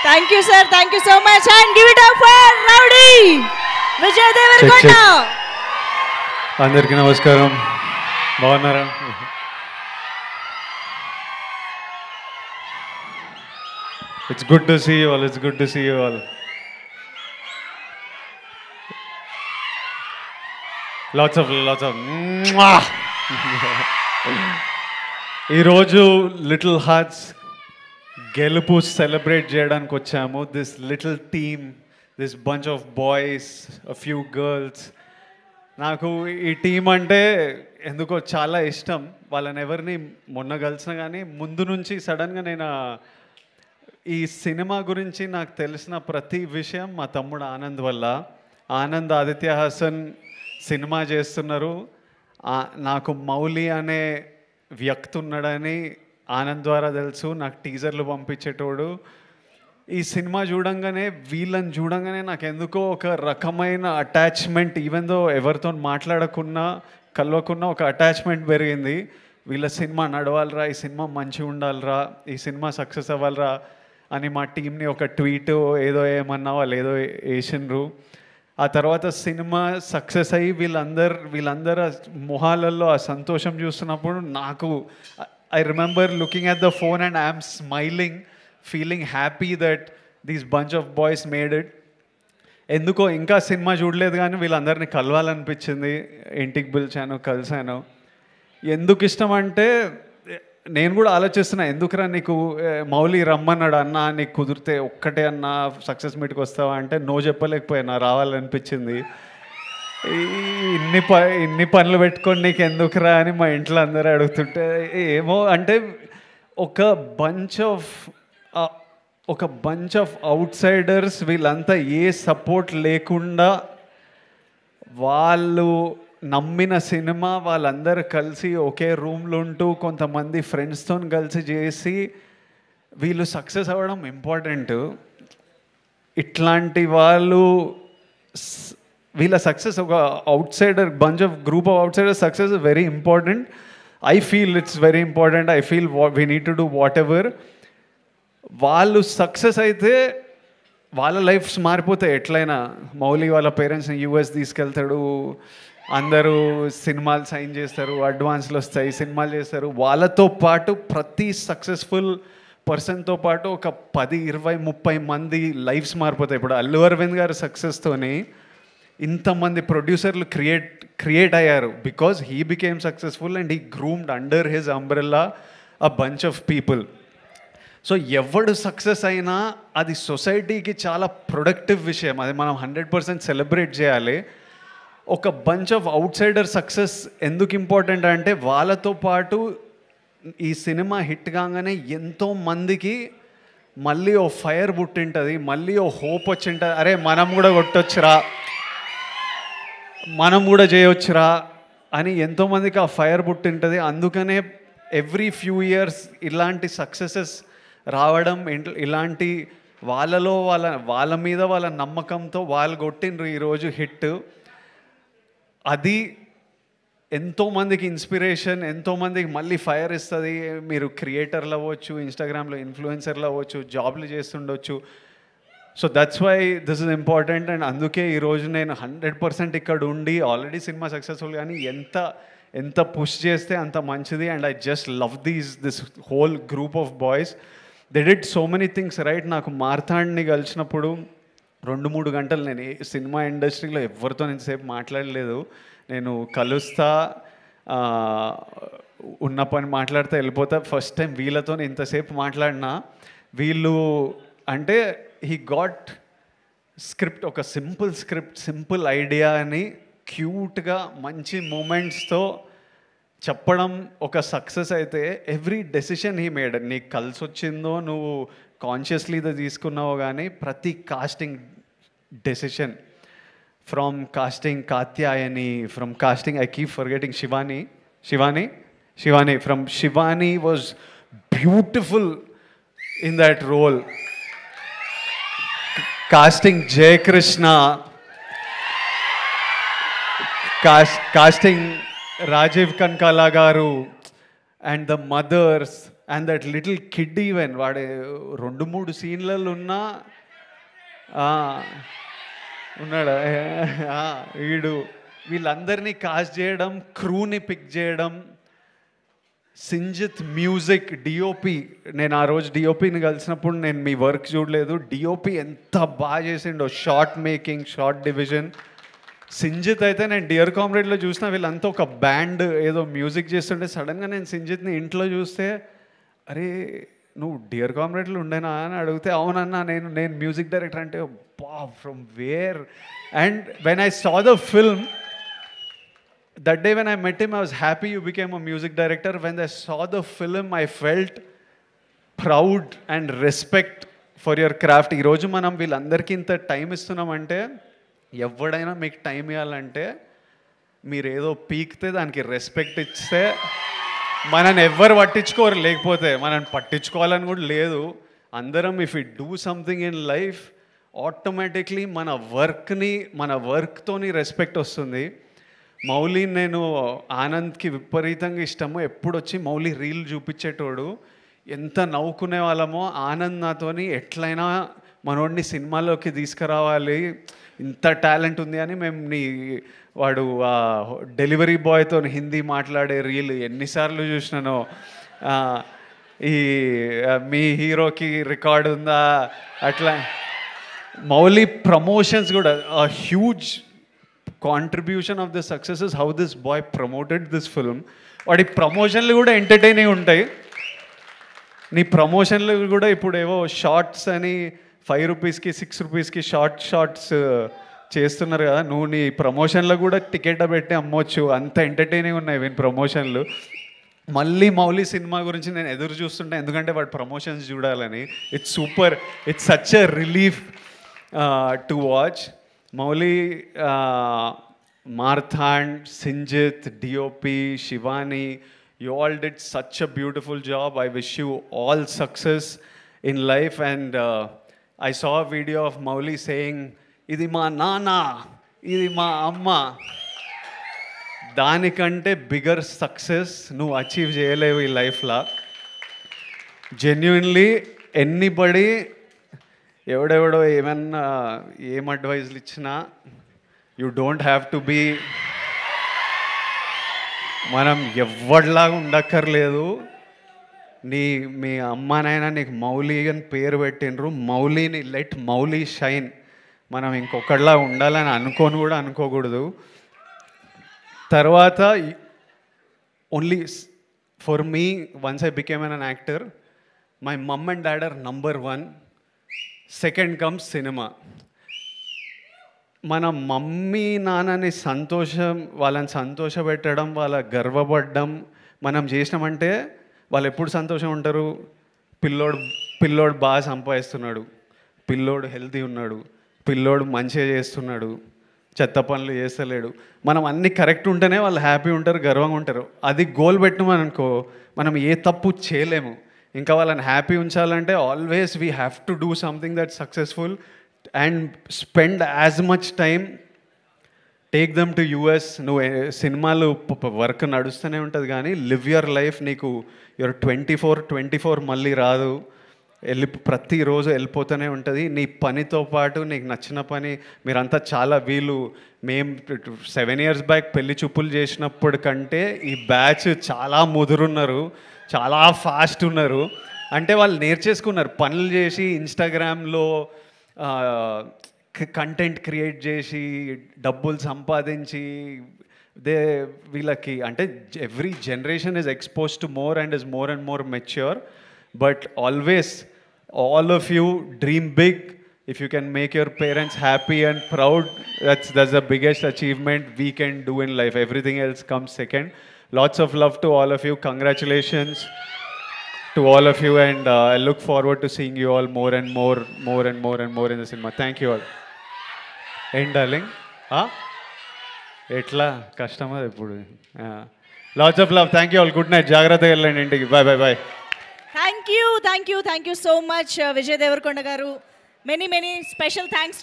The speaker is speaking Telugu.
Thank you, sir. Thank you so much. And give it up for Rowdy Vijay Devarakonda. అందరికీ నమస్కారం. బాగున్నారా? It's good to see you all. It's good to see you all. Lots of ఈరోజు లిటిల్ హార్ట్స్ గెలుపు సెలబ్రేట్ చేయడానికి వచ్చాము. This little team, this bunch of boys, a few girls. నాకు ఈ టీం అంటే ఎందుకో చాలా ఇష్టం. వాళ్ళని ఎవరిని మొన్న కలిసినా కానీ ముందు నుంచి సడన్గా నేను ఈ సినిమా గురించి నాకు తెలిసిన ప్రతి విషయం మా తమ్ముడు ఆనంద్ వల్ల. ఆనంద్ ఆదిత్య హాసన్ సినిమా చేస్తున్నారు. నాకు మౌలి అనే వ్యక్తి ఉన్నాడని ఆనంద్ ద్వారా తెలుసు. నాకు టీజర్లు పంపించేటోడు. ఈ సినిమా చూడంగానే, వీళ్ళని చూడంగానే నాకు ఎందుకో ఒక రకమైన అటాచ్మెంట్, ఈవెన్ దో ఎవరితో మాట్లాడకున్నా కలవకున్నా ఒక అటాచ్మెంట్ పెరిగింది. వీళ్ళ సినిమా నడవాలరా, ఈ సినిమా మంచిగా ఉండాలిరా, ఈ సినిమా సక్సెస్ అవ్వాలరా అని మా టీంని ఒక ట్వీట్ ఏదో ఏమన్నా వాళ్ళు ఏదో వేసిండ్రు. ఆ తర్వాత సినిమా సక్సెస్ అయ్యి వీళ్ళందరూ మొహాలలో ఆ సంతోషం చూస్తున్నప్పుడు నాకు I remember looking at the phone and I'm smiling, feeling happy that these bunch of boys made it. ఎందుకో ఇంకా సినిమా చూడలేదు కానీ వీళ్ళందరినీ కలవాలనిపించింది. ఇంటికి పిలిచాను, కలిశాను. ఎందుకు ఇష్టం అంటే నేను కూడా ఆలోచిస్తున్నా, ఎందుకురా నీకు మౌలి రమ్మన్నాడు అన్న, నీకు కుదిరితే ఒక్కటే అన్న సక్సెస్ మీట్కి వస్తావా అంటే నో చెప్పలేకపోయినా, రావాలనిపించింది. ఇన్ని పనులు పెట్టుకొని నీకు ఎందుకురా అని మా ఇంట్లో అందరూ అడుగుతుంటే ఏమో అంటే ఒక బంచ్ ఆఫ్ అవుట్ సైడర్స్, వీళ్ళంతా ఏ సపోర్ట్ లేకుండా వాళ్ళు నమ్మిన సినిమా వాళ్ళందరూ కలిసి ఒకే రూమ్లో ఉంటూ కొంతమంది ఫ్రెండ్స్తో కలిసి చేసి వీళ్ళు సక్సెస్ అవ్వడం ఇంపార్టెంట్. ఇట్లాంటి వీళ్ళ సక్సెస్, ఒక out cider bunch of group of out cider success is very important. I feel it's very important. I feel we need to do what ever. వాళ్ళు సక్సెస్ అయితే వాళ్ళ లైఫ్స్ మారిపోతాయి ఎట్లయినా. మౌలి వాళ్ళ పేరెంట్స్ని యూఎస్ తీసుకెళ్తాడు, అందరూ సినిమాలు సైన్ చేస్తారు, అడ్వాన్స్లు వస్తాయి, సినిమాలు చేస్తారు. వాళ్ళతో పాటు ప్రతి సక్సెస్ఫుల్ పర్సన్తో పాటు ఒక 10, 20, 30 మంది లైఫ్స్ మారిపోతాయి. ఇప్పుడు అల్లు అరవింద్ గారి సక్సెస్తోని ఇంతమంది ప్రొడ్యూసర్లు క్రియేట్ అయ్యారు because he became successful and he groomed under his umbrella a bunch of people. So ఎవడు సక్సెస్ అయినా అది సొసైటీకి చాలా ప్రొడక్టివ్ విషయం. అది మనం 100% సెలబ్రేట్ చేయాలి. ఒక bunch of out cider success ఎందుకు ఇంపార్టెంట్ అంటే వాళ్ళతో పాటు ఈ సినిమా హిట్ కాగానే ఎంతోమందికి మళ్ళీ ఓ ఫైర్ పుట్టింటుంది, మళ్ళీ ఓ హోప్ వచ్చింటుంది. అరే మనం కూడా కొట్టొచ్చురా, మనం కూడా చేయొచ్చురా అని ఎంతోమందికి ఆ ఫైర్ పుట్టింటుంది. అందుకనే ఎవ్రీ ఫ్యూ ఇయర్స్ ఇలాంటి సక్సెసెస్ రావడం, ఇలాంటి వాళ్ళ మీద వాళ్ళ నమ్మకంతో వాళ్ళు కొట్టిండ్రు ఈరోజు హిట్. అది ఎంతోమందికి ఇన్స్పిరేషన్, ఎంతోమందికి మళ్ళీ ఫైర్ ఇస్తుంది. మీరు క్రియేటర్లు అవ్వచ్చు, ఇన్స్టాగ్రామ్లో ఇన్ఫ్లుయెన్సర్లు అవ్వచ్చు, జాబ్లు చేస్తుండొచ్చు. So that's why this is important. And అందుకే ఈరోజు నేను 100% ఇక్కడ ఉండి ఆల్రెడీ సినిమా సక్సెస్ఫుల్ కానీ ఎంత పుష్ చేస్తే అంత మంచిది. And I just love this whole group of boys. They did so many things right. నాకు మార్తాండ్ని కలిసినప్పుడు 2-3 గంటలు నేను సినిమా ఇండస్ట్రీలో ఎవరితో ఇంతసేపు మాట్లాడలేదు. నేను కలుస్తా, ఉన్న పని మాట్లాడితే వెళ్ళిపోతా. ఫస్ట్ టైం వీళ్ళతో ఇంతసేపు మాట్లాడినా. వీళ్ళు అంటే హీ గాట్ స్క్రిప్ట్, ఒక సింపుల్ ఐడియా అని క్యూట్గా మంచి మూమెంట్స్తో చెప్పడం ఒక సక్సెస్ అయితే ఎవ్రీ డెసిషన్ హీ మేడ్. నీకు కలిసి వచ్చిందో నువ్వు కాన్షియస్లీ ఇది తీసుకున్నావో కానీ ప్రతి casting decision, from casting Katyayani, from casting I keep forgetting Shivani from Shivani was beautiful in that role. Casting Jayakrishna, casting Rajeev Kanakala garu, and the mothers, and that little kid even వాడే 2-3 సీన్లలో ఉన్నా ఉన్నాడా వీళ్ళందరినీ కాస్ట్ చేయడం, క్రూని పిక్ చేయడం, సింజిత్ మ్యూజిక్, డిఓపి. నేను ఆ రోజు డిఓపిని కలిసినప్పుడు నేను మీ వర్క్ చూడలేదు, డిఓపి ఎంత బాగా చేసిండో, short making, short division. Sinjith అయితే నేను డియర్ కామ్రేడ్లో చూసిన వీళ్ళంతా ఒక బ్యాండ్ ఏదో మ్యూజిక్ చేస్తుంటే సడన్గా నేను సింజిత్ని ఇంట్లో చూస్తే, అరే నువ్వు డియర్ కామ్రేడ్లో ఉండేనా అని అడిగితే అవునన్నా నేను మ్యూజిక్ డైరెక్టర్ అంటే బా from where. And when I saw the film that day when I met him, I was happy you became a music director. When I saw the film, I felt proud and respect for your craft. ఈ రోజు మనం వీళ్ళందరికీ ఇంత టైం ఇస్తున్నామంటే, ఎవడైనా మీకు టైం ఇవ్వాలంటే మీరు ఏదో పీకితే దానికి రెస్పెక్ట్ ఇస్తే మనని ఎవ్వరు పట్టించుకోరు, లేకపోతే మనని పట్టించుకోవాలని కూడా లేదు. అందరం if you do something in life automatically మన వర్క్తోని రెస్పెక్ట్ వస్తుంది. మౌలి, నేను ఆనంద్కి విపరీతంగా ఇష్టము. ఎప్పుడు వచ్చి మౌలి రీల్ చూపించేటోడు, ఎంత నవ్వుకునే వాళ్ళమో. ఆనంద్ నాతోని ఎట్లయినా మనోడిని సినిమాలోకి తీసుకురావాలి, ఇంత టాలెంట్ ఉంది అని మేము వాడు డెలివరీ బాయ్తో హిందీ మాట్లాడే రీల్ ఎన్నిసార్లు చూసినానో. ఈ మీ హీరోకి రికార్డు ఉందా అట్లా. మౌలి ప్రమోషన్స్ కూడా huge contribution of the success is how this boy promoted this film. వాడి ప్రమోషన్లు కూడా ఎంటర్టైనింగ్ ఉంటాయి. నీ ప్రమోషన్లు కూడా ఇప్పుడు ఏవో షార్ట్స్ అని 5 రూపీస్కి 6 రూపీస్కి షార్ట్స్ చేస్తున్నారు కదా, నువ్వు నీ ప్రమోషన్లో కూడా టికెట్ పెట్టి అమ్మొచ్చు, అంత ఎంటర్టైనింగ్ ఉన్నాయి వీని ప్రమోషన్లు. మళ్ళీ మౌలి సినిమా గురించి నేను ఎదురు చూస్తుంటే, ఎందుకంటే వాడు ప్రమోషన్స్ చూడాలని. It's super, it's such a relief to watch. Mauli, Marthand, Sinjit, DOP, Shivani, you all did such a beautiful job. I wish you all success in life. And I saw a video of Mauli saying, "Idi ma nana, idi ma amma." దానికంటే బిగ్గర్ సక్సెస్ నువ్వు అచీవ్ చేయలేవు ఈ లైఫ్లో. జెన్యున్లీ ఎనీబడి ఎవడెవడో ఏమన్నా ఏం అడ్వైజ్లు ఇచ్చినా, you don't have to be, మనం ఎవరిలాగా ఉండక్కర్లేదు. మీ అమ్మానైనా నీకు మౌలి అని పేరు పెట్టినరు, మౌలిని లెట్ మౌలి షైన్. మనం ఇంకొకళ్ళలా ఉండాలని అనుకోకూడదు. తర్వాత only for me, once I became an actor, my mum and dad are number 1. Second comes cinema. మన మమ్మీ నాన్నని వాళ్ళని సంతోషపెట్టడం, వాళ్ళ గర్వపడడం మనం చేసినామంటే వాళ్ళు ఎప్పుడు సంతోషం ఉంటారు? పిల్లోడు బాగా సంపాదిస్తున్నాడు, పిల్లోడు హెల్తీ ఉన్నాడు, పిల్లోడు మంచిగా చేస్తున్నాడు, చెత్త పనులు చేస్తలేడు, మనం అన్నీ కరెక్ట్ ఉంటేనే వాళ్ళు హ్యాపీ ఉంటారు, గర్వంగా ఉంటారు. అది గోల్ పెట్టమని అనుకో, మనం ఏ తప్పు చేయలేము. ఇంకా వాళ్ళని హ్యాపీ ఉంచాలంటే always we have to do something that successful and spend as much time. Take them to US. నువ్వు సినిమాలు వర్క్ నడుస్తూనే ఉంటుంది కానీ లివ్ యువర్ లైఫ్. నీకు యువర్ 24 మళ్ళీ రాదు, ప్రతిరోజు వెళ్ళిపోతూనే ఉంటుంది. నీ పనితో పాటు నీకు నచ్చిన పని. మీరంతా చాలా మేము 7 years బ్యాక్ పెళ్లి చూపులు చేసినప్పుడు కంటే ఈ బ్యాచ్ చాలా ముదురున్నారు, చాలా ఫాస్ట్ ఉన్నారు. అంటే వాళ్ళు నేర్చేసుకున్నారు, పనులు చేసి ఇన్స్టాగ్రామ్లో కంటెంట్ క్రియేట్ చేసి డబ్బులు సంపాదించి వీళ్ళకి అంటే every generation is expose to more and is more and more mature. But always all of you dream big. If you can make your parents happy and proud, that's the biggest achievement we can do in life. Everything else comes second. Lots of love to all of you. Congratulations to all of you, and I look forward to seeing you all more and more in the cinema. Thank you all. End darling. Etla kashtamar ippudu. Lots of love. Thank you all. Good night. Jagrata ellandi intiki. Bye. Thank you so much, Vijay Devarakonda garu. Many special thanks to